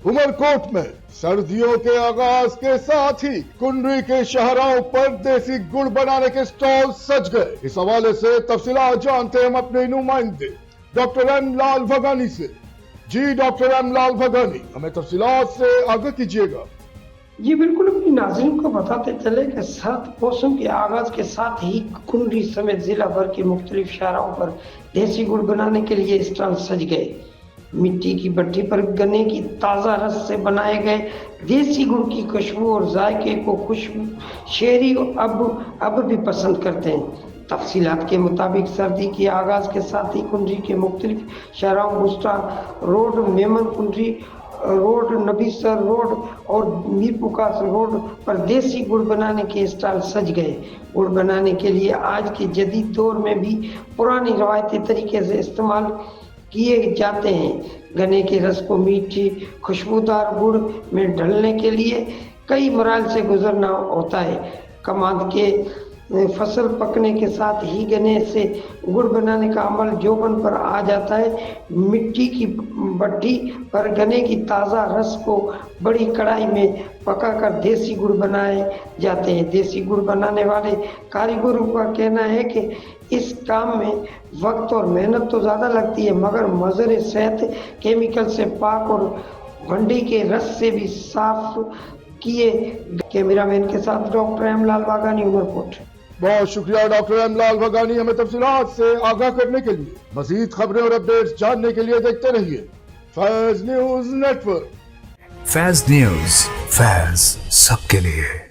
उमरकोट में सर्दियों के आगाज के साथ ही कुंडरी के शहरों पर देसी गुड़ बनाने के स्टॉल सज गए। इस हवाले से तफसीलात जानते हैं हम अपने नुमाइंदे डॉक्टर एम लाल भगानी से। जी डॉक्टर एम लाल भगानी, हमें तफसीलात से आगाह कीजिएगा। जी बिल्कुल, अपनी नाज़रीन को बताते चले कि सर्द मौसम के आगाज के साथ ही कुंडरी समेत जिला भर के मुख्तलिफ शहरों पर देसी गुड़ बनाने के लिए स्टॉल सज गए। मिट्टी की भट्टी पर गन्ने की ताज़ा रस से बनाए गए देसी गुड़ की खुशबू और जायके को खुशबू शहरी अब भी पसंद करते हैं। तफसीलात के मुताबिक सर्दी के आगाज के साथ ही कुंडरी के मुख्तलिफ शहरों Busta road, Memon कुंडरी road, नबीसर road और मीरपुकार रोड पर देसी गुड़ बनाने के स्टॉल सज गए। गुड़ बनाने के लिए आज के जदीद दौर में भी पुरानी रवायती तरीके से इस्तेमाल किए जाते हैं। गन्ने के रस को मीठी खुशबूदार गुड़ में ढलने के लिए कई मराहल से गुजरना होता है। कमाद के फसल पकने के साथ ही गन्ने से गुड़ बनाने का अमल जोबन पर आ जाता है। मिट्टी की भट्टी पर गन्ने की ताज़ा रस को बड़ी कढ़ाई में पकाकर देसी गुड़ बनाए जाते हैं। देसी गुड़ बनाने वाले कारीगरों का कहना है कि इस काम में वक्त और मेहनत तो ज़्यादा लगती है, मगर मज़र सेहत केमिकल से पाक और भंडी के रस से भी साफ किए। कैमरामैन के साथ डॉक्टर एम लाल बागानी, उमरकोट। बहुत शुक्रिया डॉक्टर एम लाल भगानी, हमें तफसीलात से आगाह करने के लिए। मजीद खबरें और अपडेट्स जानने के लिए देखते रहिए Faiz news network. Faiz news, Faiz सबके लिए।